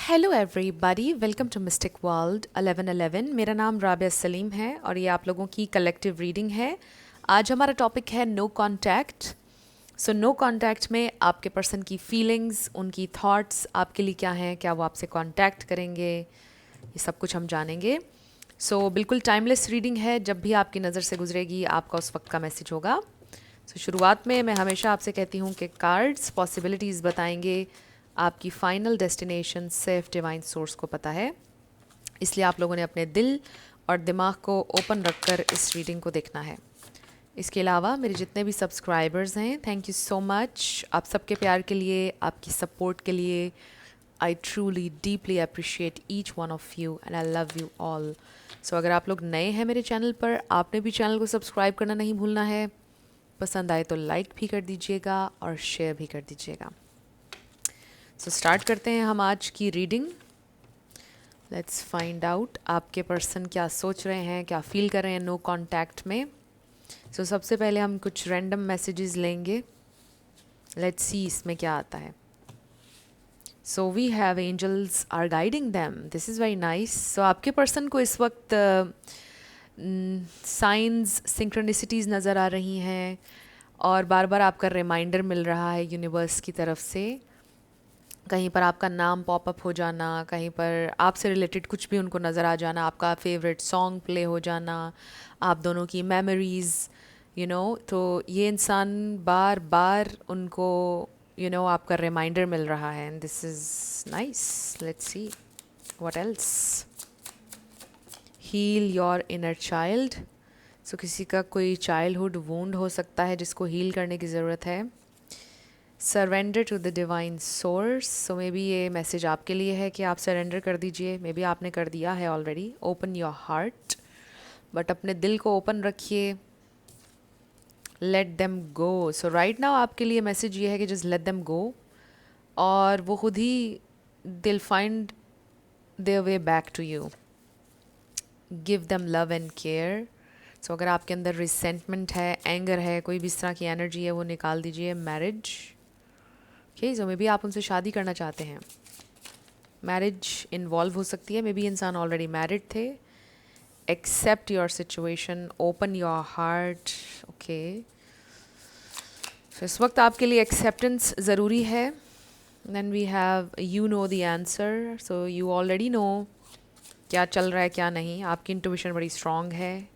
Hello everybody, welcome to mystic world 1111। मेरा नाम राबिया सलीम है और ये आप लोगों की कलेक्टिव रीडिंग है। आज हमारा टॉपिक है no contact. So no contact में आपके पर्सन की फीलिंग्स, उनकी थॉट्स आपके लिए क्या हैं, क्या वो आपसे कांटेक्ट करेंगे, ये सब कुछ हम जानेंगे। बिल्कुल टाइमलेस रीडिंग है, जब भी आपकी नज़र से गुजरेगी आपका उस वक्त का मैसेज होगा। शुरुआत में मैं हमेशा आपसे कहती हूँ कि कार्ड्स पॉसिबिलिटीज़ बताएंगे, आपकी फाइनल डेस्टिनेशन सिर्फ डिवाइन सोर्स को पता है। इसलिए आप लोगों ने अपने दिल और दिमाग को ओपन रखकर इस रीडिंग को देखना है। इसके अलावा मेरे जितने भी सब्सक्राइबर्स हैं, थैंक यू सो मच आप सबके प्यार के लिए, आपकी सपोर्ट के लिए। I truly deeply appreciate each one of you and I love you all. अगर आप लोग नए हैं मेरे चैनल पर, आपने भी चैनल को सब्सक्राइब करना नहीं भूलना है। पसंद आए तो लाइक भी कर दीजिएगा और शेयर भी कर दीजिएगा। स्टार्ट करते हैं हम आज की रीडिंग। लेट्स फाइंड आउट आपके पर्सन क्या सोच रहे हैं, क्या फील कर रहे हैं नो कांटेक्ट में। सबसे पहले हम कुछ रैंडम मैसेजेस लेंगे। लेट्स सी इसमें क्या आता है। We have angels are guiding them, this is very nice. आपके पर्सन को इस वक्त साइंस, सिंक्रोनिसिटीज़ नज़र आ रही हैं और बार बार आपका रिमाइंडर मिल रहा है यूनिवर्स की तरफ से। कहीं पर आपका नाम पॉपअप हो जाना, कहीं पर आपसे रिलेटेड कुछ भी उनको नज़र आ जाना, आपका फेवरेट सॉन्ग प्ले हो जाना, आप दोनों की मेमोरीज़ तो ये इंसान बार बार उनको आपका रिमाइंडर मिल रहा है। And this is nice. Let's see what else. Heal your inner child. किसी का कोई चाइल्डहुड वुंड हो सकता है जिसको हील करने की ज़रूरत है। Surrender to the divine source. Maybe ये मैसेज आपके लिए है कि आप सरेंडर कर दीजिए। मे बी आपने कर दिया है already. Open your heart, but अपने दिल को ओपन रखिए। लेट देम गो। राइट नाउ आपके लिए मैसेज ये है कि जस्ट लेट देम गो, और वो खुद ही they'll find their way back to you. Give them love and care. अगर आपके अंदर रिसेंटमेंट है, एंगर है, कोई भी इस तरह की एनर्जी है, वो निकाल दीजिए। मैरिज। ओके, मे बी आप उनसे शादी करना चाहते हैं। मैरिज इन्वॉल्व हो सकती है, मे बी इंसान ऑलरेडी मैरिड थे। Accept your situation, open your heart. Okay, इस वक्त आपके लिए एक्सेप्टेंस ज़रूरी है। Then we have you know the answer. You already know क्या चल रहा है क्या नहीं। आपकी इंट्यूशन बड़ी स्ट्रांग है।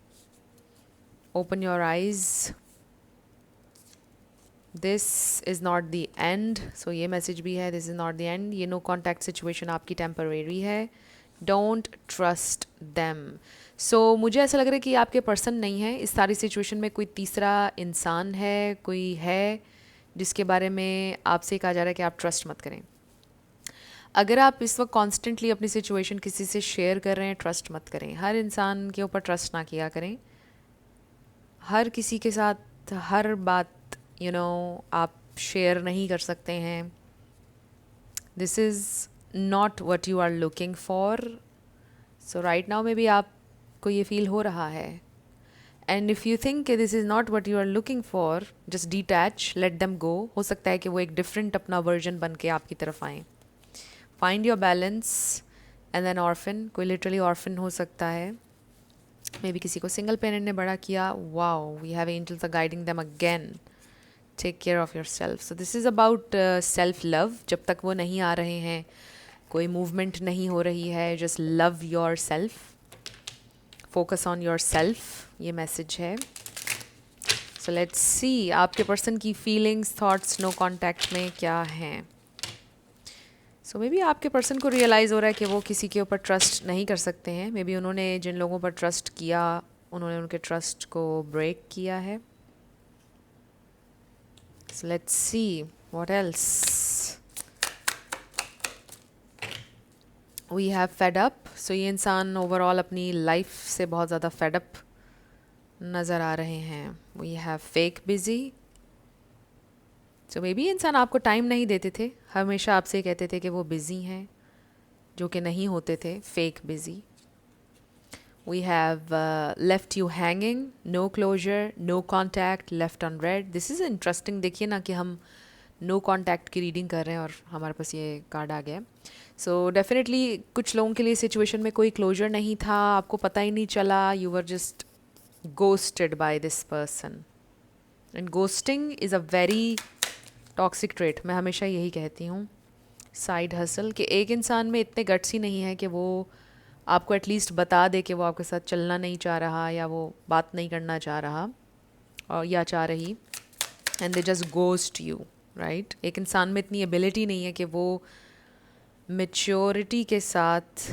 Open your eyes. This is not the end. ये मैसेज भी है, this is not the end. ये नो कॉन्टैक्ट सिचुएशन आपकी टेम्परेरी है। Don't trust them. मुझे ऐसा लग रहा है कि आपके पर्सन नहीं है इस सारी सिचुएशन में। कोई तीसरा इंसान है, कोई है जिसके बारे में आपसे कहा जा रहा है कि आप ट्रस्ट मत करें। अगर आप इस वक्त कॉन्स्टेंटली अपनी सिचुएशन किसी से शेयर कर रहे हैं, ट्रस्ट मत करें। हर इंसान के ऊपर ट्रस्ट ना किया करें। हर किसी के साथ हर बात आप शेयर नहीं कर सकते हैं। This is not what you are looking for. Right now में भी आपको ये फील हो रहा है। And if you think this is not what you are looking for, just detach, let them go. हो सकता है कि वो एक डिफरेंट अपना वर्जन बन के आपकी तरफ आएँ। Find your balance. And then orphan, कोई लिटरली ऑर्फन हो सकता है। मे बी किसी को सिंगल पेरेंट ने बड़ा किया। Wow, we have angels are guiding them again. Take care of yourself. This is about self love. जब तक वो नहीं आ रहे हैं, कोई मूवमेंट नहीं हो रही है, just love your self, focus on your self, ये मैसेज है। लेट्स सी आपके पर्सन की फीलिंग्स, थॉट्स नो कॉन्टैक्ट में क्या हैं। मे बी आपके पर्सन को रियलाइज़ हो रहा है कि वो किसी के ऊपर ट्रस्ट नहीं कर सकते हैं। मे बी उन्होंने जिन लोगों पर ट्रस्ट किया, उन्होंने उनके ट्रस्ट को ब्रेक किया है। Let's see what else. We have fed up. ये इंसान ओवरऑल अपनी लाइफ से बहुत ज़्यादा फेड अप नज़र आ रहे हैं। We have fake busy. Maybe इंसान आपको टाइम नहीं देते थे, हमेशा आपसे कहते थे कि वो बिज़ी हैं, जो कि नहीं होते थे। Fake busy. We have left you hanging, no closure, no contact, left on red. This is interesting. देखिए ना कि हम नो कॉन्टैक्ट की रीडिंग कर रहे हैं और हमारे पास ये कार्ड आ गया है। सो डेफिनेटली कुछ लोगों के लिए सिचुएशन में कोई क्लोजर नहीं था, आपको पता ही नहीं चला, you were just ghosted by this person. And ghosting is a very toxic trait. मैं हमेशा यही कहती हूँ साइड हसल कि एक इंसान में इतने गट्स ही नहीं है कि वो आपको एटलीस्ट बता दे कि वो आपके साथ चलना नहीं चाह रहा या वो बात नहीं करना चाह रहा और या चाह रही, and they just ghost you, right. एक इंसान में इतनी एबिलिटी नहीं है कि वो मेच्योरिटी के साथ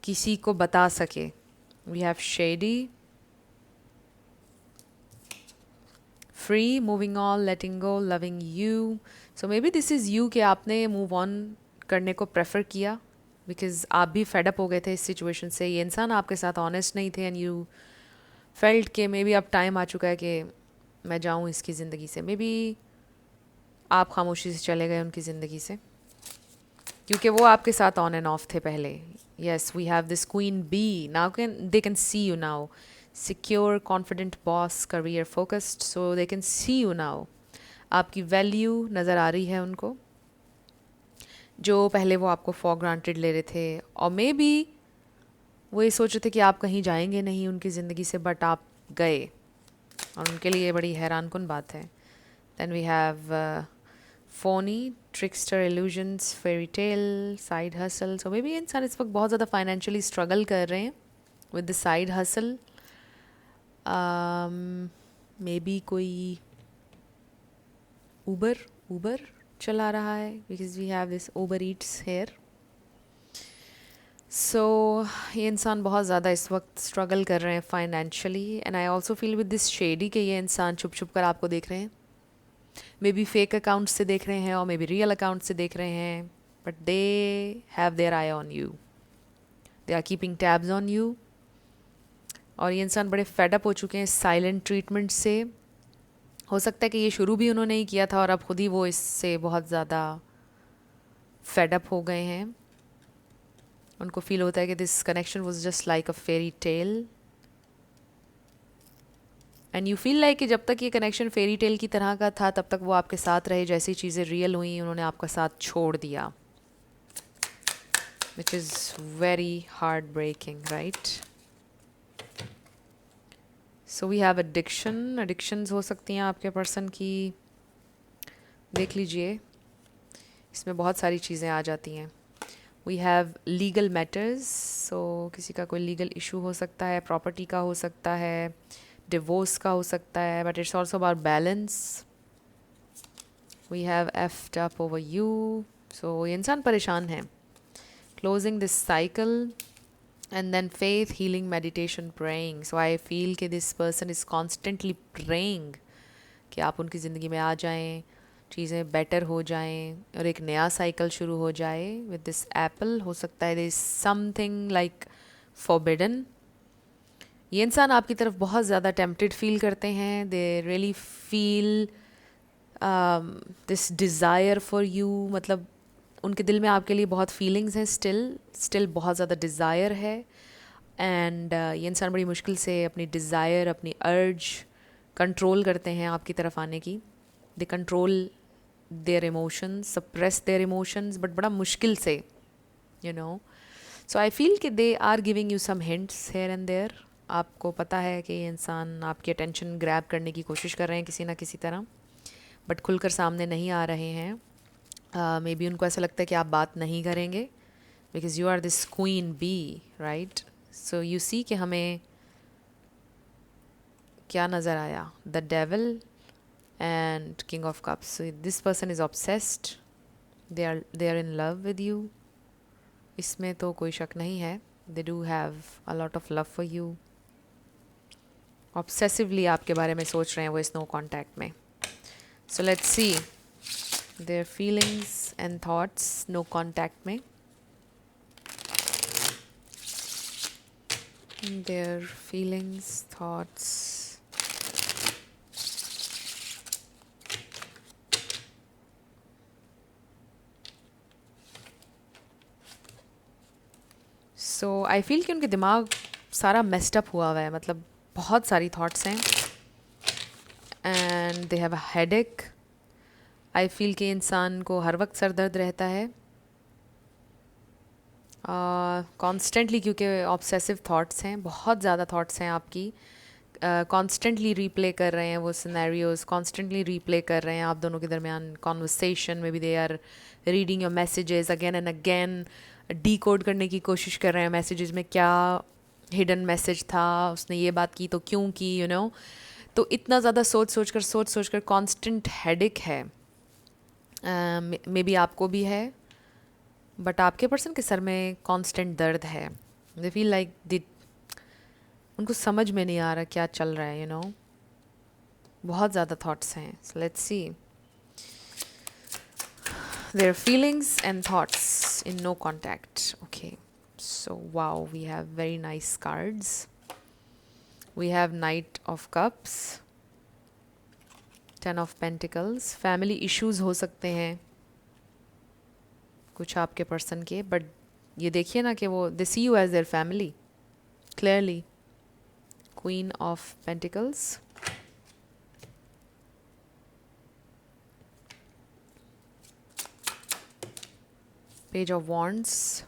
किसी को बता सके. We have shady, free, moving on, letting go, loving you. So maybe this is you कि आपने move on करने को prefer किया because आप भी fed up हो गए थे इस situation से. ये इंसान आपके साथ honest नहीं थे and you felt कि maybe अब time आ चुका है कि मैं जाऊँ इसकी ज़िंदगी से. maybe आप खामोशी से चले गए उनकी ज़िंदगी से क्योंकि वो आपके साथ on and off थे पहले. Yes, we have this queen bee. Now they can see you now. Secure, confident boss, career focused, so they can see you now. आपकी वैल्यू नज़र आ रही है उनको, जो पहले वो आपको फॉर ग्रांटेड ले रहे थे. और मे बी वो ये सोच रहे थे कि आप कहीं जाएंगे नहीं उनकी ज़िंदगी से, बट आप गए और उनके लिए ये बड़ी हैरानकुन बात है. Then we have phoney, trickster, illusions, fairy tale, side hustle. So maybe इंसान इस वक्त बहुत ज़्यादा फाइनेंशियली स्ट्रगल कर रहे हैं with the side hustle. Maybe कोई ऊबर चला रहा है because we have this Uber Eats here. So ये इंसान बहुत ज़्यादा इस वक्त स्ट्रगल कर रहे हैं financially. And I also feel with this shady कि ये इंसान छुप छुप कर आपको देख रहे हैं. मे बी फेक अकाउंट से देख रहे हैं और मे बी रियल अकाउंट से देख रहे हैं, but they have their eye on you. They are keeping tabs on you. और ये इंसान बड़े फेडअप हो चुके हैं साइलेंट ट्रीटमेंट से. हो सकता है कि ये शुरू भी उन्होंने ही किया था और अब खुद ही वो इससे बहुत ज़्यादा फेडअप हो गए हैं. उनको फील होता है कि this connection was just like a fairy tale. And you feel like कि जब तक ये कनेक्शन फेरी टेल की तरह का था तब तक वो आपके साथ रहे. जैसी चीज़ें रियल हुई उन्होंने आपका साथ छोड़ दिया, which is very heartbreaking, right. So we have addictions हो सकती हैं आपके पर्सन की. देख लीजिए, इसमें बहुत सारी चीज़ें आ जाती हैं. We have legal matters. So किसी का कोई लीगल इशू हो सकता है, प्रॉपर्टी का हो सकता है, डिवोर्स का हो सकता है, but it's also about balance. We have effed up over you. So ये इंसान परेशान है. Closing this cycle. And then faith, healing, meditation, praying. So I feel कि this person is constantly praying कि आप उनकी ज़िंदगी में आ जाएं, चीज़ें बेटर हो जाएं और एक नया साइकिल शुरू हो जाए. with this apple हो सकता है there is something like forbidden. ये इंसान आपकी तरफ बहुत ज़्यादा tempted फील करते हैं. they really feel this desire for you. मतलब उनके दिल में आपके लिए बहुत फीलिंग्स हैं. स्टिल बहुत ज़्यादा डिज़ायर है. एंड ये इंसान बड़ी मुश्किल से अपनी डिज़ायर, अपनी अर्ज कंट्रोल करते हैं आपकी तरफ आने की. They control their emotions, suppress their emotions, but बड़ा मुश्किल से, you know. So I feel कि they are giving you some hints here and there. आपको पता है कि ये इंसान आपकी अटेंशन ग्रैब करने की कोशिश कर रहे हैं किसी ना किसी तरह, बट खुलकर सामने नहीं आ रहे हैं. मे बी उनको ऐसा लगता है कि आप बात नहीं करेंगे because you are this queen bee, right. So you see कि हमें क्या नज़र आया, the devil and king of cups. This person is obsessed. They are in love with you. इसमें तो कोई शक नहीं है. They do have a lot of love for you. Obsessively आपके बारे में सोच रहे हैं वो इस नो कॉन्टैक्ट में. सो let's C their feelings and thoughts no contact में. their feelings, thoughts. so I feel कि उनके दिमाग सारा messed up हुआ है. मतलब बहुत सारी thoughts हैं and they have a headache. I feel कि इंसान को हर वक्त सर दर्द रहता है. कॉन्स्टेंटली, क्योंकि ऑब्सेसिव थॉट्स हैं, बहुत ज़्यादा थॉट्स हैं आपकी, कॉन्स्टेंटली रीप्ले कर रहे हैं वो सिनेरियोज, कॉन्स्टेंटली रीप्ले कर रहे हैं आप दोनों के दरमियान कॉन्वर्सेशन में भी। They are reading your messages again and again, decode करने की कोशिश कर रहे हैं मैसेजेस में क्या हिडन मैसेज था, उसने ये बात की तो क्यों की, तो इतना ज़्यादा सोच कर कॉन्स्टेंट हेडेक है। मे बी आपको भी है, बट आपके पर्सन के सर में कांस्टेंट दर्द है। दे फील लाइक दि उनको समझ में नहीं आ रहा क्या चल रहा है, बहुत ज़्यादा थॉट्स हैं। So let's see their feelings and thoughts in no contact. Okay, so wow, we have very nice cards. We have knight of cups, 10 of pentacles. Family issues हो सकते हैं कुछ आपके पर्सन के, बट ये देखिए ना कि वो they see you as their family clearly. Queen of pentacles, page of wands,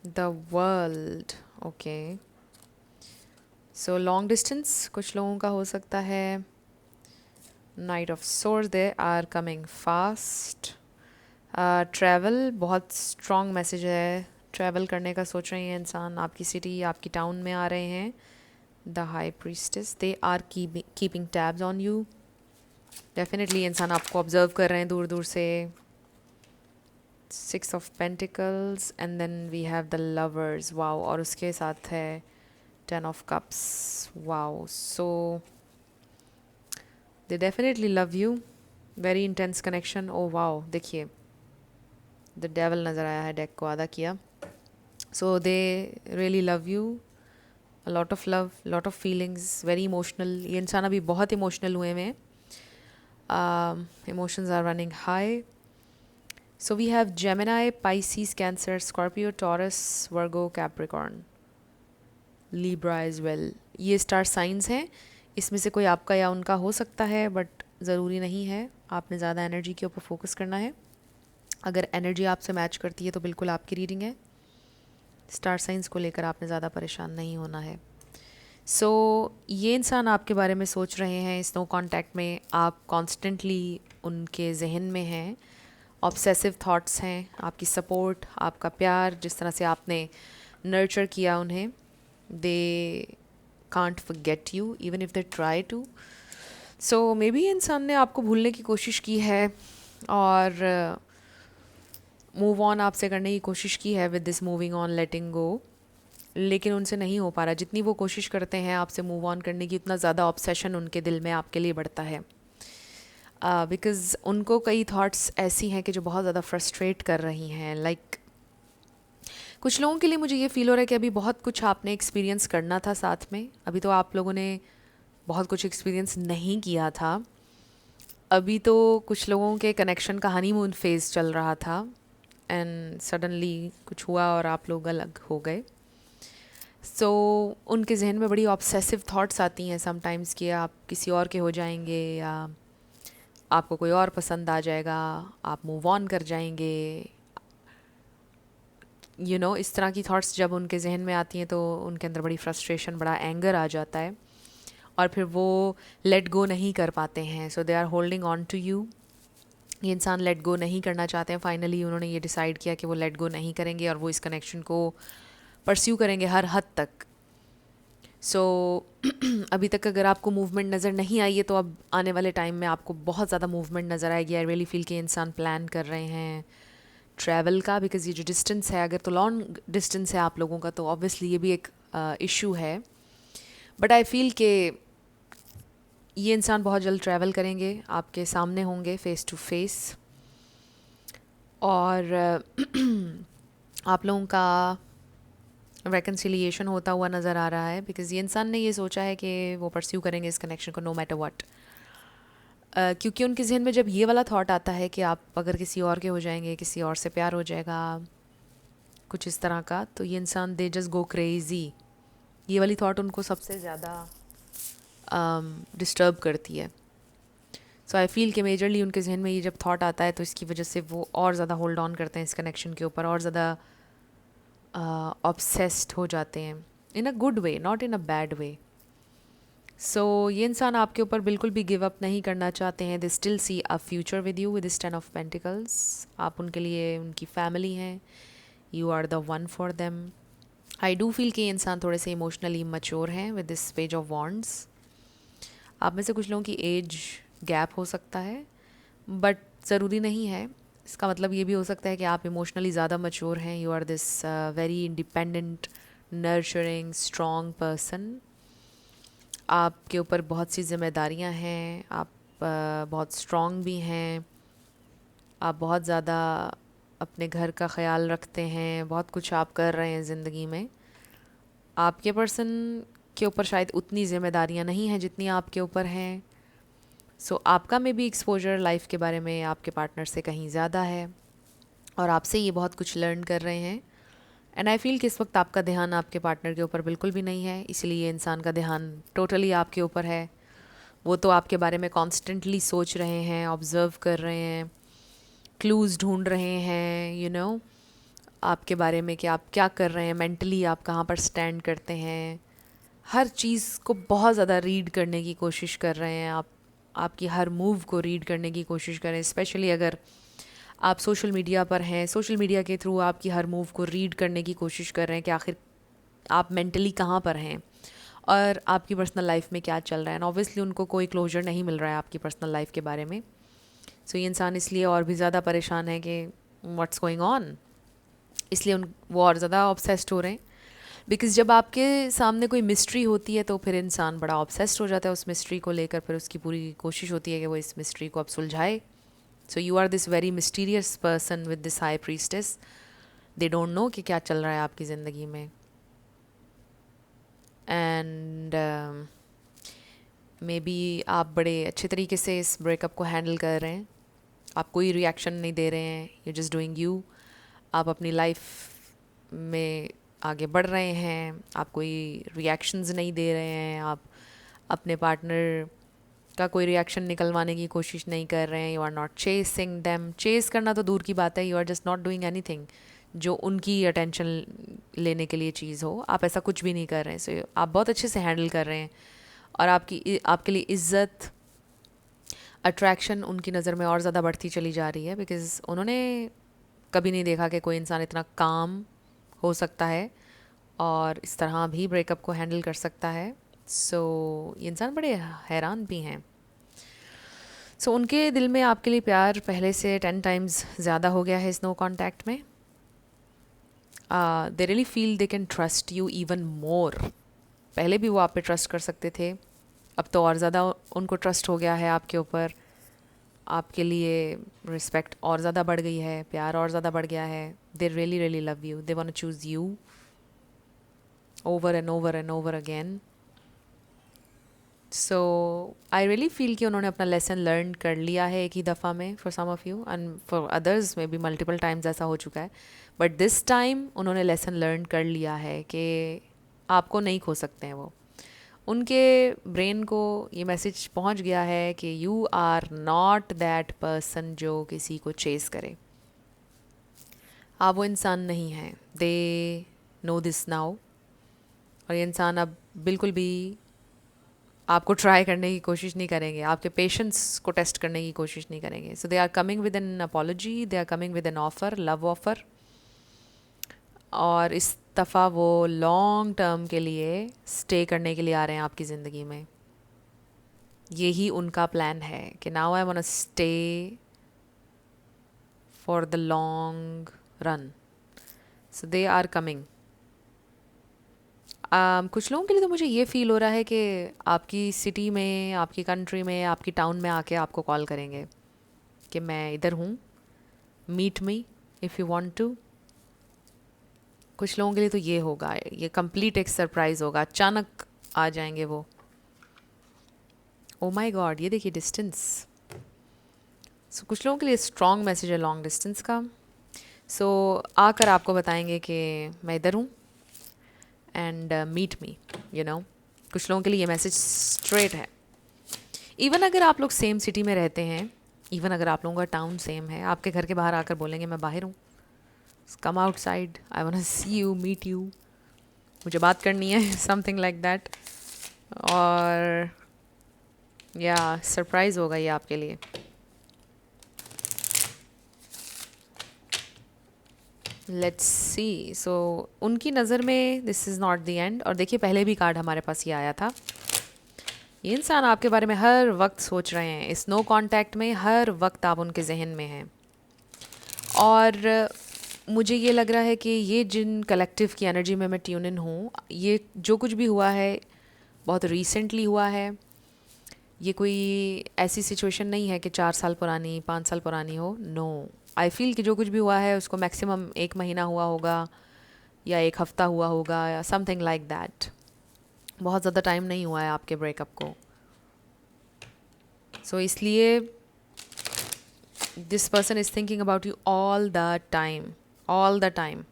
the world. Okay, so long distance कुछ लोगों का हो सकता है। Knight of swords, they are coming fast. Travel, बहुत स्ट्रॉन्ग मैसेज है, ट्रैवल करने का सोच रहे हैं इंसान, आपकी सिटी आपकी टाउन में आ रहे हैं। The high priestess, they are keeping tabs on you. Definitely इंसान आपको ऑब्जर्व कर रहे हैं दूर दूर से। 6 of pentacles and then we have the lovers. Wow, और उसके साथ है 10 of cups. Wow, so they definitely love you, very intense connection. Oh wow, देखिए द डेवल नज़र आया है, डेक को आधा किया। So they really love you, a lot of love, lot of feelings, very emotional. ये इंसान अभी बहुत इमोशनल हुए हैं, emotions are running high. So we have Gemini, Pisces, Cancer, Scorpio, Taurus, Virgo, Capricorn, Libra as well. ये star signs हैं, इसमें से कोई आपका या उनका हो सकता है, बट ज़रूरी नहीं है। आपने ज़्यादा एनर्जी के ऊपर फोकस करना है। अगर एनर्जी आपसे मैच करती है तो बिल्कुल आपकी रीडिंग है। स्टार साइंस को लेकर आपने ज़्यादा परेशान नहीं होना है। सो ये इंसान आपके बारे में सोच रहे हैं, इस नो कॉन्टैक्ट में आप कॉन्स्टेंटली उनके जहन में हैं। ऑब्सेसिव थॉट्स हैं, आपकी सपोर्ट, आपका प्यार, जिस तरह से आपने नर्चर किया उन्हें, they can't forget you even if they try to. So maybe इंसान ने आपको भूलने की कोशिश की है और मूव ऑन आपसे करने की कोशिश की है विद दिस मूविंग ऑन लेटिंग गो, लेकिन उनसे नहीं हो पा रहा। जितनी वो कोशिश करते हैं आपसे मूव ऑन करने की, उतना ज़्यादा ऑब्सेशन उनके दिल में आपके लिए बढ़ता है। बिकॉज़ उनको कई थॉट्स ऐसी हैं कि जो बहुत ज़्यादा फ्रस्ट्रेट कर रही हैं। लाइक कुछ लोगों के लिए मुझे ये फ़ील हो रहा है कि अभी बहुत कुछ आपने एक्सपीरियंस करना था साथ में। अभी तो आप लोगों ने बहुत कुछ एक्सपीरियंस नहीं किया था। अभी तो कुछ लोगों के कनेक्शन का हनीमून फेज़ चल रहा था एंड सडनली कुछ हुआ और आप लोग अलग हो गए। सो उनके जहन में बड़ी ऑब्सेसिव थॉट्स आती हैं समटाइम्स कि आप किसी और के हो जाएंगे या आपको कोई और पसंद आ जाएगा, आप मूव ऑन कर जाएंगे। इस तरह की थॉट्स जब उनके जहन में आती हैं तो उनके अंदर बड़ी फ्रस्ट्रेशन, बड़ा एंगर आ जाता है और फिर वो लेट गो नहीं कर पाते हैं। So they are holding on to you. ये इंसान लेट गो नहीं करना चाहते हैं। फाइनली उन्होंने ये डिसाइड किया कि वो लेट गो नहीं करेंगे और वो इस कनेक्शन को परस्यू करेंगे हर हद तक। सो अभी तक अगर आपको मूवमेंट नज़र नहीं आई है तो अब आने वाले टाइम में आपको बहुत ज़्यादा मूवमेंट नज़र आएगी। आई रियली फील कि इंसान प्लान कर रहे हैं ट्रैवल का, बिकॉज़ ये जो डिस्टेंस है, अगर तो लॉन्ग डिस्टेंस है आप लोगों का तो ऑब्वियसली ये भी एक इशू है। बट आई फील कि ये इंसान बहुत जल्द ट्रैवल करेंगे, आपके सामने होंगे फेस टू फेस, और आप लोगों का रेकन्सिलिएशन होता हुआ नज़र आ रहा है। बिकॉज़ ये इंसान ने ये सोचा है कि वो परस्यू करेंगे इस कनेक्शन को नो मैटर व्हाट। क्योंकि उनके जहन में जब ये वाला थॉट आता है कि आप अगर किसी और के हो जाएंगे, किसी और से प्यार हो जाएगा, कुछ इस तरह का, तो ये इंसान दे जस्ट गो क्रेज़ी। ये वाली थॉट उनको सबसे ज़्यादा डिस्टर्ब करती है। सो आई फील कि मेजरली उनके जहन में ये जब थॉट आता है तो इसकी वजह से वो और ज़्यादा होल्ड ऑन करते हैं इस कनेक्शन के ऊपर, और ज़्यादा ऑब्सेस्ड हो जाते हैं, in a good way, not in a bad way. So ये इंसान आपके ऊपर बिल्कुल भी गिव अप नहीं करना चाहते हैं। They still see a future with you with this 10 of Pentacles। आप उनके लिए उनकी फैमिली हैं, you are the one for them. I do feel कि ये इंसान थोड़े से इमोशनली मच्योर हैं with this page of wands. आप में से कुछ लोगों की एज गैप हो सकता है, बट ज़रूरी नहीं है। इसका मतलब ये भी हो सकता है कि आप इमोशनली ज़्यादा मच्योर हैं। You are this very independent, nurturing, strong person. आपके ऊपर बहुत सी जिम्मेदारियां हैं, आप बहुत स्ट्रॉन्ग भी हैं, आप बहुत ज़्यादा अपने घर का ख्याल रखते हैं, बहुत कुछ आप कर रहे हैं ज़िंदगी में। आपके पर्सन के ऊपर शायद उतनी जिम्मेदारियां नहीं हैं जितनी आपके ऊपर हैं। सो आपका में भी एक्सपोजर लाइफ के बारे में आपके पार्टनर से कहीं ज़्यादा है, और आपसे ये बहुत कुछ लर्न कर रहे हैं। एंड आई फील कि इस वक्त आपका ध्यान आपके पार्टनर के ऊपर बिल्कुल भी नहीं है, इसलिए ये इंसान का ध्यान टोटली आपके ऊपर है। वो तो आपके बारे में कॉन्स्टेंटली सोच रहे हैं, ऑब्ज़र्व कर रहे हैं, क्लूज़ ढूंढ रहे हैं, आपके बारे में कि आप क्या कर रहे हैं, मेंटली आप कहाँ पर स्टैंड करते हैं। हर चीज़ को बहुत ज़्यादा रीड करने की कोशिश कर रहे हैं आप। आपकी हर मूव को रीड करने की कोशिश करें, स्पेशली अगर आप सोशल मीडिया पर हैं। सोशल मीडिया के थ्रू आपकी हर मूव को रीड करने की कोशिश कर रहे हैं कि आखिर आप मेंटली कहाँ पर हैं और आपकी पर्सनल लाइफ में क्या चल रहा है। एंड ऑब्वियसली उनको कोई क्लोजर नहीं मिल रहा है आपकी पर्सनल लाइफ के बारे में। सो ये इंसान इसलिए और भी ज़्यादा परेशान है कि व्हाट्स गोइंग ऑन, इसलिए वो और ज़्यादा ऑब्सेस्ड हो रहे हैं। बिकॉज़ जब आपके सामने कोई मिस्ट्री होती है तो फिर इंसान बड़ा ऑब्सेस्ड हो जाता है उस मिस्ट्री को लेकर, फिर उसकी पूरी कोशिश होती है कि वो इस मिस्ट्री को अब सुलझाए। So you are this very mysterious person with this high priestess. They don't know कि क्या चल रहा है आपकी ज़िंदगी में। एंड मे बी आप बड़े अच्छे तरीके से इस ब्रेकअप को हैंडल कर रहे हैं। आप कोई रिएक्शन नहीं दे रहे हैं, यू जस्ट डूइंग यू। आप अपनी लाइफ में आगे बढ़ रहे हैं, आप कोई रिएक्शंस नहीं दे रहे हैं, आप अपने पार्टनर का कोई रिएक्शन निकलवाने की कोशिश नहीं कर रहे हैं। You are not chasing them. Chase करना तो दूर की बात है, you are just not doing anything जो उनकी अटेंशन लेने के लिए चीज़ हो। आप ऐसा कुछ भी नहीं कर रहे हैं। सो आप बहुत अच्छे से हैंडल कर रहे हैं, और आपके लिए इज़्ज़त, अट्रैक्शन उनकी नज़र में और ज़्यादा बढ़ती चली जा रही है। बिकॉज़ उन्होंने कभी नहीं देखा कि कोई इंसान इतना काम हो सकता है और इस तरह भी ब्रेकअप को हैंडल कर सकता है। सो ये इंसान बड़े हैरान भी हैं। सो उनके दिल में आपके लिए प्यार पहले से 10 times ज़्यादा हो गया है इस नो कॉन्टैक्ट में। They really feel they can trust you even more. पहले भी वो आप पे ट्रस्ट कर सकते थे, अब तो और ज़्यादा उनको ट्रस्ट हो गया है आपके ऊपर। आपके लिए रिस्पेक्ट और ज़्यादा बढ़ गई है, प्यार और ज़्यादा बढ़ गया है। They really really love you, they want to choose you over and over and over again. So I really feel कि उन्होंने अपना लेसन लर्न कर लिया है एक ही दफ़ा में, for some of you and for others में भी मल्टीपल टाइम्स ऐसा हो चुका है। बट दिस टाइम उन्होंने लेसन लर्न कर लिया है कि आपको नहीं खो सकते हैं वो। उनके ब्रेन को ये मैसेज पहुंच गया है कि you are not that person जो किसी को चेस करे। आप वो इंसान नहीं हैं। They know this now. और ये इंसान अब बिल्कुल भी आपको ट्राई करने की कोशिश नहीं करेंगे, आपके पेशेंस को टेस्ट करने की कोशिश नहीं करेंगे। So they are coming with an apology, they are coming with an offer, love offer. और इस दफ़ा वो लॉन्ग टर्म के लिए स्टे करने के लिए आ रहे हैं आपकी ज़िंदगी में। यही उनका प्लान है कि now I want to stay for the long run. So they are coming. कुछ लोगों के लिए तो मुझे ये फ़ील हो रहा है कि आपकी सिटी में, आपकी कंट्री में, आपकी टाउन में आके आपको कॉल करेंगे कि मैं इधर हूँ, meet me if you want to. कुछ लोगों के लिए तो ये होगा, ये कंप्लीट एक सरप्राइज़ होगा, अचानक आ जाएंगे वो। ओ माय गॉड, ये देखिए डिस्टेंस। सो कुछ लोगों के लिए स्ट्रॉन्ग मैसेज है लॉन्ग डिस्टेंस का। सो आकर आपको बताएंगे कि मैं इधर हूँ and meet me, you know. कुछ लोगों के लिए ये मैसेज स्ट्रेट है। इवन अगर आप लोग सेम सिटी में रहते हैं, इवन अगर आप लोगों का टाउन सेम है, आपके घर के बाहर आकर बोलेंगे मैं बाहर हूँ, come outside, I want to see you, meet you, मुझे बात करनी है, समथिंग लाइक दैट। और या सरप्राइज़ होगा ये आपके लिए। Let's see. सो उनकी नज़र में this is not the end. और देखिए पहले भी कार्ड हमारे पास ये आया था। ये इंसान आपके बारे में हर वक्त सोच रहे हैं, इस नो कांटेक्ट में हर वक्त आप उनके जहन में हैं। और मुझे ये लग रहा है कि ये जिन कलेक्टिव की एनर्जी में मैं ट्यून इन हूँ, ये जो कुछ भी हुआ है बहुत रिसेंटली हुआ है। ये कोई ऐसी सिचुएशन नहीं है कि 4 साल पुरानी 5 साल पुरानी हो। नो, आई फील कि जो कुछ भी हुआ है उसको मैक्सिमम 1 महीना हुआ होगा या 1 हफ्ता हुआ होगा या समथिंग लाइक दैट। बहुत ज़्यादा टाइम नहीं हुआ है आपके ब्रेकअप को। सो इसलिए this person is thinking about you all the time, all the time.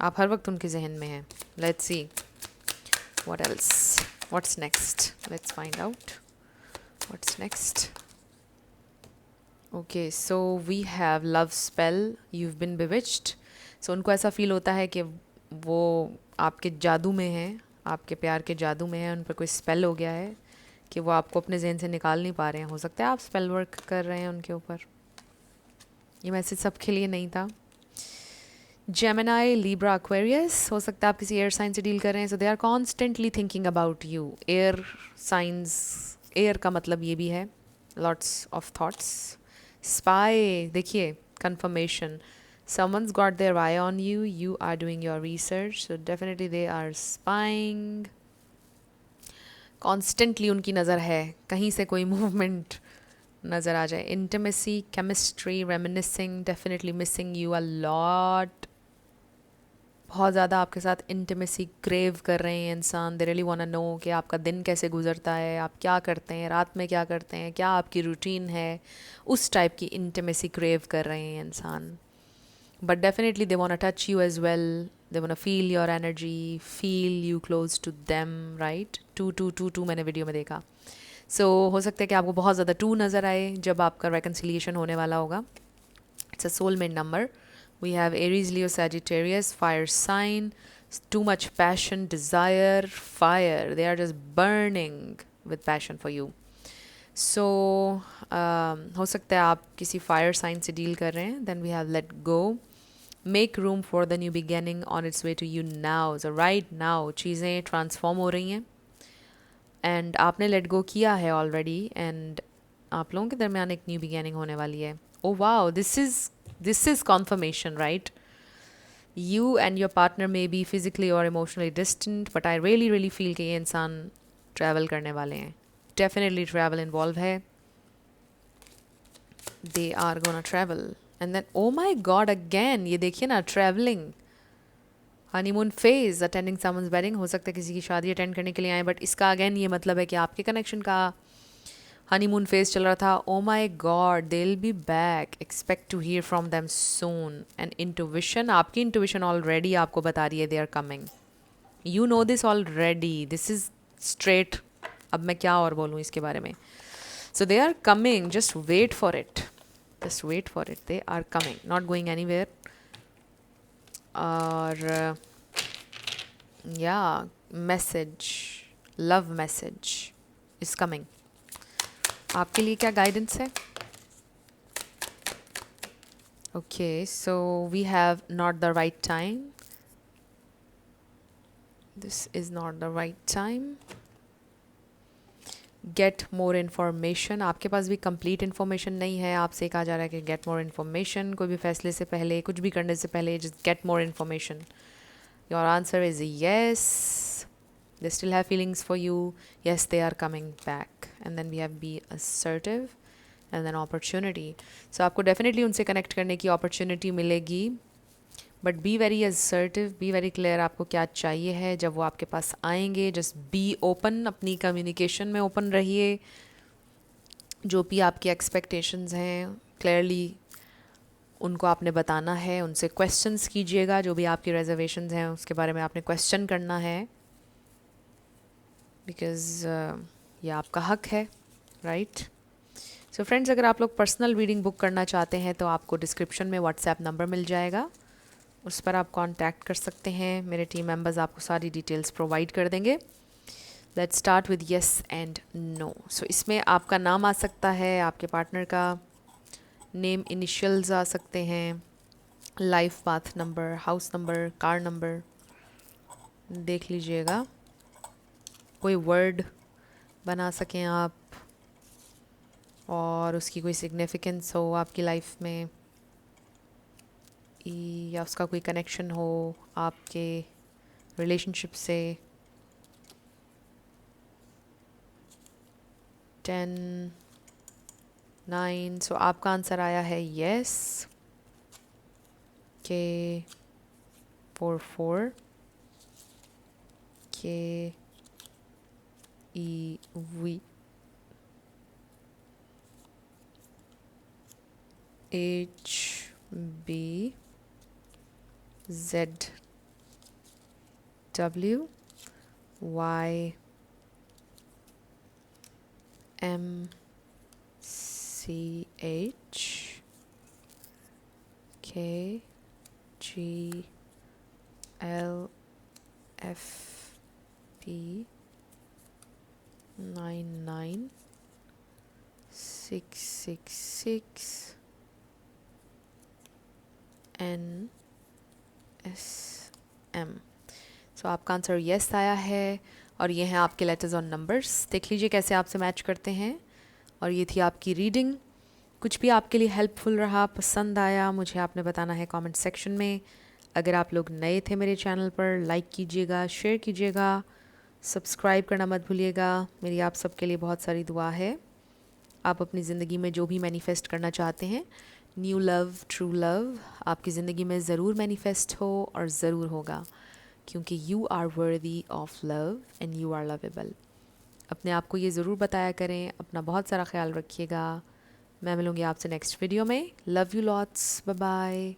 आप हर वक्त उनके जहन में हैं। Let's see what else, what's next, let's find out what's next. Okay, so we have love spell, you've been bewitched। सो उनको ऐसा फील होता है कि वो आपके जादू में हैं, आपके प्यार के जादू में हैं, उन पर कोई स्पेल हो गया है कि वो आपको अपने जहन से निकाल नहीं पा रहे हैं। हो सकता है आप स्पेल वर्क कर रहे हैं उनके ऊपर। ये मैसेज सबके लिए नहीं था। जेमिनाई, लिब्रा, एक्वेरियस, हो सकता है आप किसी एयर साइन से डील कर रहे हैं। So they are constantly thinking about you. Air signs, air का मतलब ये भी है लॉट्स ऑफ थॉट्स। स्पाई, देखिए confirmation, someone's got their eye on you, you are doing your research, so definitely they are spying। constantly उनकी नज़र है, कहीं से कोई movement नज़र आ जाए। intimacy, chemistry, reminiscing, definitely missing you a lot। बहुत ज़्यादा आपके साथ इंटीमेसी क्रेव कर रहे हैं इंसान। They really want to know कि आपका दिन कैसे गुजरता है, आप क्या करते हैं, रात में क्या करते हैं, क्या आपकी रूटीन है। उस टाइप की इंटीमेसी क्रेव कर रहे हैं इंसान। But definitely they want to touch you as well, they want to feel your energy, feel you close to them, right. टू टू टू टू मैंने वीडियो में देखा। सो हो सकता है कि आपको बहुत ज़्यादा टू नज़र आए जब आपका रेकन्सिलिएशन होने वाला होगा। It's a soulmate number. We have Aries, Leo, Sagittarius, fire sign, too much passion, desire, fire. They are just burning with passion for you. So, हो सकता है आप किसी fire sign से deal कर रहे हैं. Then we have let go. Make room for the new beginning on its way to you now. So right now, चीज़ें transform हो रही हैं. And आपने let go किया है already. And आप लोगों के दरमियान एक new beginning होने वाली है. Oh wow, this is confirmation, right? You and your partner may be physically or emotionally distant, but I really feel कि ये इंसान travel करने वाले हैं। Definitely travel involved है। They are gonna travel. And then, oh my God, again, ये देखिए ना, traveling, honeymoon phase, attending someone's wedding, हो सकता है किसी की शादी अटेंड करने के लिए आए, बट इसका अगेन ये मतलब है कि आपके कनेक्शन का हनीमून फेज चल रहा था। Oh my god, they will be back, expect to hear from them soon. And intuition, आपकी इंटुविशन ऑलरेडी आपको बता रही है they are coming. You know this already, this is straight. अब मैं क्या और बोलूँ इसके बारे में। So they are coming, just wait for it, just wait for it, they are coming, not going anywhere. और या message, love message is coming. आपके लिए क्या गाइडेंस है? Okay, so we have not the right time, this is not the right time. Get more information, आपके पास भी complete information नहीं है, आपसे कहा जा रहा है कि गेट मोर इन्फॉर्मेशन। कोई भी फैसले से पहले, कुछ भी करने से पहले, just get more information. Your answer is yes, they still have feelings for you, yes they are coming back। and then we have be assertive and then opportunity। so आपको definitely उनसे connect करने की opportunity मिलेगी, but be very assertive, be very clear आपको क्या चाहिए है जब वो आपके पास आएंगे। just be open, अपनी communication में open रहिए। जो भी आपकी expectations हैं clearly उनको आपने बताना है, उनसे questions कीजिएगा। जो भी आपकी reservations हैं उसके बारे में आपने question करना है, बिकॉज़ ये आपका हक है। राइट। सो फ्रेंड्स, अगर आप लोग पर्सनल रीडिंग बुक करना चाहते हैं तो आपको डिस्क्रिप्शन में व्हाट्सएप नंबर मिल जाएगा, उस पर आप कांटेक्ट कर सकते हैं। मेरे टीम मेंबर्स आपको सारी डिटेल्स प्रोवाइड कर देंगे। Let's start with yes and no. So इसमें आपका नाम आ सकता है, आपके पार्टनर का नेम, इनिशियल्स आ सकते हैं, life path number, house number, car number देख लीजिएगा। कोई वर्ड बना सकें आप और उसकी कोई सिग्निफिकेंस हो आपकी लाइफ में, या उसका कोई कनेक्शन हो आपके रिलेशनशिप से। 10, 9। सो आपका आंसर आया है yes. K 4 K E V H B Z W Y M C H K G L F P 99666 N S M. So आपका आंसर येस आया है और ये हैं आपके लेटर्स और नंबर्स। देख लीजिए कैसे आपसे मैच करते हैं। और ये थी आपकी रीडिंग। कुछ भी आपके लिए हेल्पफुल रहा, पसंद आया, मुझे आपने बताना है कमेंट सेक्शन में। अगर आप लोग नए थे मेरे चैनल पर, लाइक कीजिएगा, शेयर कीजिएगा, सब्सक्राइब करना मत भूलिएगा। मेरी आप सबके लिए बहुत सारी दुआ है। आप अपनी ज़िंदगी में जो भी मैनिफेस्ट करना चाहते हैं, न्यू लव, ट्रू लव, आपकी ज़िंदगी में ज़रूर मैनिफेस्ट हो और ज़रूर होगा, क्योंकि you are worthy of love and you are lovable. अपने आप को ये ज़रूर बताया करें। अपना बहुत सारा ख्याल रखिएगा। मैं मिलूँगी आपसे नेक्स्ट वीडियो में। Love you lots, bye bye.